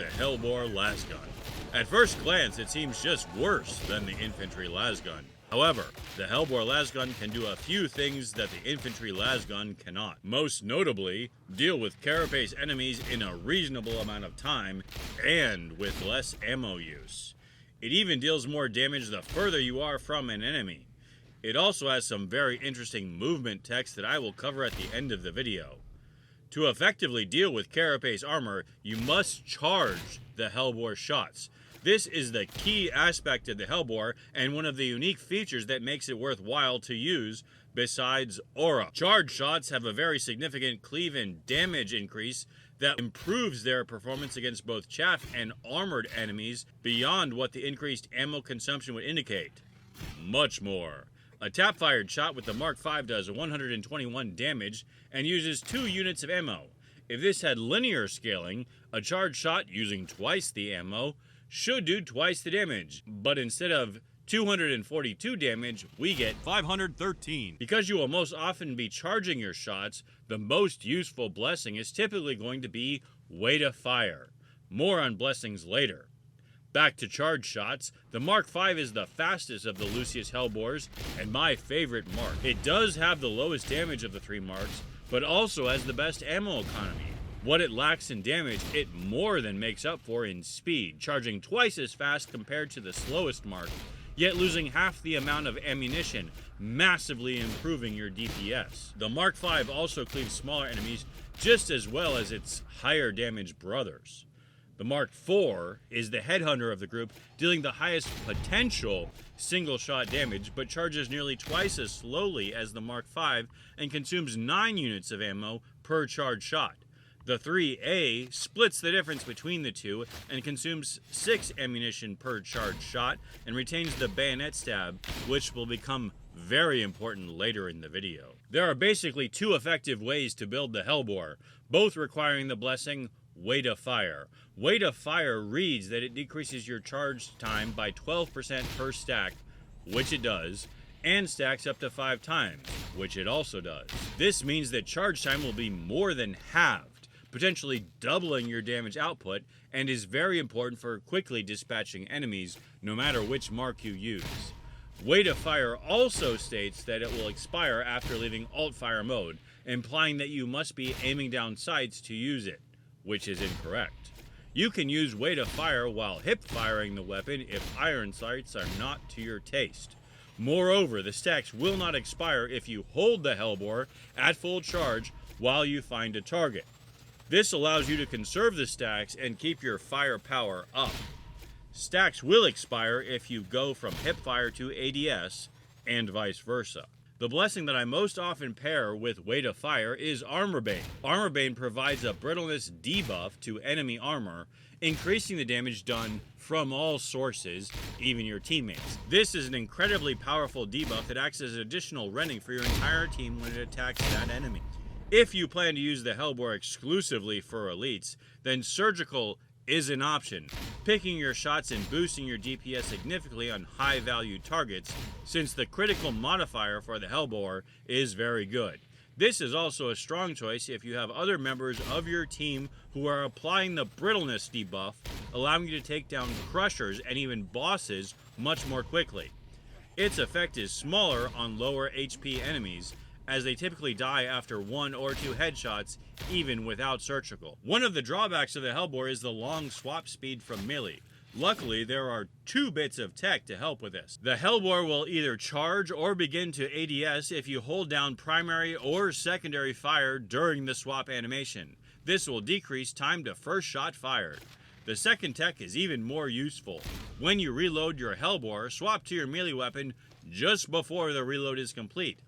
The Helbore Lasgun. At first glance, it seems just worse than the Infantry Lasgun. However, the Helbore Lasgun can do a few things that the Infantry Lasgun cannot. Most notably, deal with Carapace enemies in a reasonable amount of time and with less ammo use. It even deals more damage the further you are from an enemy. It also has some very interesting movement text that I will cover at the end of the video. To effectively deal with Carapace armor, you must charge the Helbore shots. This is the key aspect of the Helbore and one of the unique features that makes it worthwhile to use besides aura. Charge shots have a very significant cleave and damage increase that improves their performance against both chaff and armored enemies beyond what the increased ammo consumption would indicate. Much more. A tap-fired shot with the Mark V does 121 damage and uses 2 units of ammo. If this had linear scaling, a charged shot using twice the ammo should do twice the damage, but instead of 242 damage, we get 513. Because you will most often be charging your shots, the most useful blessing is typically going to be Way to Fire. More on blessings later. Back to charge shots, the Mark V is the fastest of the Lucius Helbores and my favorite mark. It does have the lowest damage of the 3 marks, but also has the best ammo economy. What it lacks in damage, it more than makes up for in speed, charging twice as fast compared to the slowest mark, yet losing half the amount of ammunition, massively improving your DPS. The Mark V also cleaves smaller enemies just as well as its higher damage brothers. The Mark IV is the headhunter of the group, dealing the highest potential single-shot damage, but charges nearly twice as slowly as the Mark V and consumes 9 units of ammo per charged shot. The IIIa splits the difference between the two and consumes 6 ammunition per charged shot and retains the Bayonet stab, which will become very important later in the video. There are basically 2 effective ways to build the Helbore, both requiring the blessing Way to Fire. Way to Fire reads that it decreases your charge time by 12% per stack, which it does, and stacks up to 5 times, which it also does. This means that charge time will be more than halved, potentially doubling your damage output, and is very important for quickly dispatching enemies, no matter which mark you use. Way to Fire also states that it will expire after leaving alt fire mode, implying that you must be aiming down sights to use it, which is incorrect. You can use Way to Fire while hip firing the weapon if iron sights are not to your taste. Moreover, the stacks will not expire if you hold the Helbore at full charge while you find a target. This allows you to conserve the stacks and keep your firepower up. Stacks will expire if you go from hipfire to ADS, and vice versa. The blessing that I most often pair with Way to Fire is Armourbane. Armourbane provides a brittleness debuff to enemy armor, increasing the damage done from all sources, even your teammates. This is an incredibly powerful debuff that acts as additional rending for your entire team when it attacks that enemy. If you plan to use the Helbore exclusively for elites, then surgical is an option, picking your shots and boosting your DPS significantly on high-value targets, since the critical modifier for the Helbore is very good. This is also a strong choice if you have other members of your team who are applying the brittleness debuff, allowing you to take down crushers and even bosses much more quickly. Its effect is smaller on lower HP enemies, as they typically die after 1 or 2 headshots, even without surgical. One of the drawbacks of the Helbore is the long swap speed from melee. Luckily, there are 2 bits of tech to help with this. The Helbore will either charge or begin to ADS if you hold down primary or secondary fire during the swap animation. This will decrease time to first shot fired. The second tech is even more useful. When you reload your Helbore, swap to your melee weapon just before the reload is complete.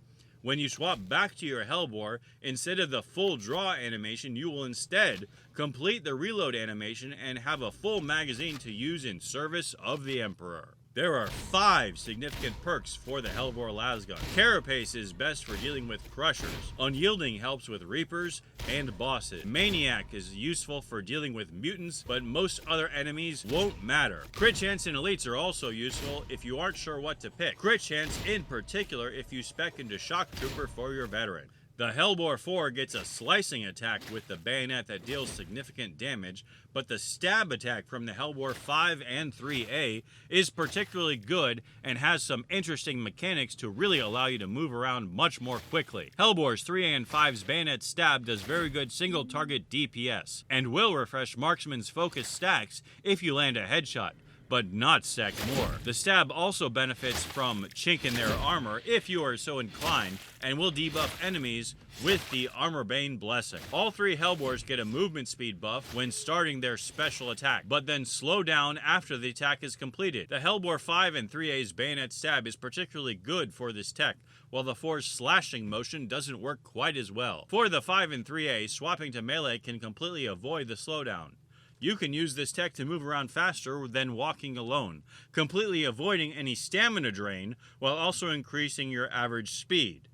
When you swap back to your Helbore, instead of the full draw animation, you will instead complete the reload animation and have a full magazine to use in service of the Emperor. There are 5 significant perks for the Helbore Lasgun. Carapace is best for dealing with crushers. Unyielding helps with reapers and bosses. Maniac is useful for dealing with mutants, but most other enemies won't matter. Crit chance and elites are also useful if you aren't sure what to pick. Crit chance in particular if you spec into shock trooper for your veteran. The The Helbore 4 gets a slicing attack with the bayonet that deals significant damage, but the stab attack from the Helbore 5 and 3A is particularly good and has some interesting mechanics to really allow you to move around much more quickly. Helbore's 3A and 5's bayonet stab does very good single target DPS, and will refresh marksman's focus stacks if you land a headshot, but not stack more. The stab also benefits from chink in their armor if you are so inclined, and will debuff enemies with the Armourbane blessing. All three Helbores get a movement speed buff when starting their special attack, but then slow down after the attack is completed. The Helbore 5 and 3A's bayonet stab is particularly good for this tech, while the 4's slashing motion doesn't work quite as well. For the 5 and 3A, swapping to melee can completely avoid the slowdown. You can use this tech to move around faster than walking alone, completely avoiding any stamina drain while also increasing your average speed.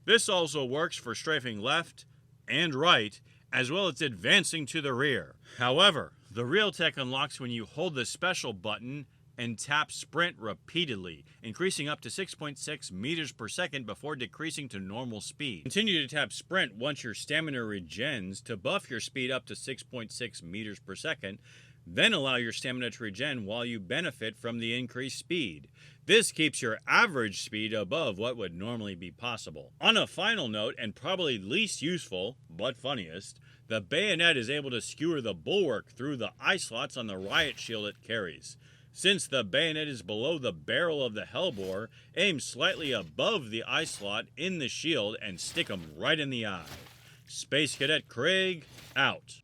This also works for strafing left and right, as well as advancing to the rear. However, the real tech unlocks when you hold the special button and tap sprint repeatedly, increasing up to 6.6 meters per second before decreasing to normal speed. Continue to tap sprint once your stamina regens to buff your speed up to 6.6 meters per second, then allow your stamina to regen while you benefit from the increased speed. This keeps your average speed above what would normally be possible. On a final note, and probably least useful, but funniest, the bayonet is able to skewer the Bulwark through the eye slots on the riot shield it carries. Since the bayonet is below the barrel of the Helbore, aim slightly above the eye slot in the shield and stick him right in the eye. Space Cadet Krieg, out.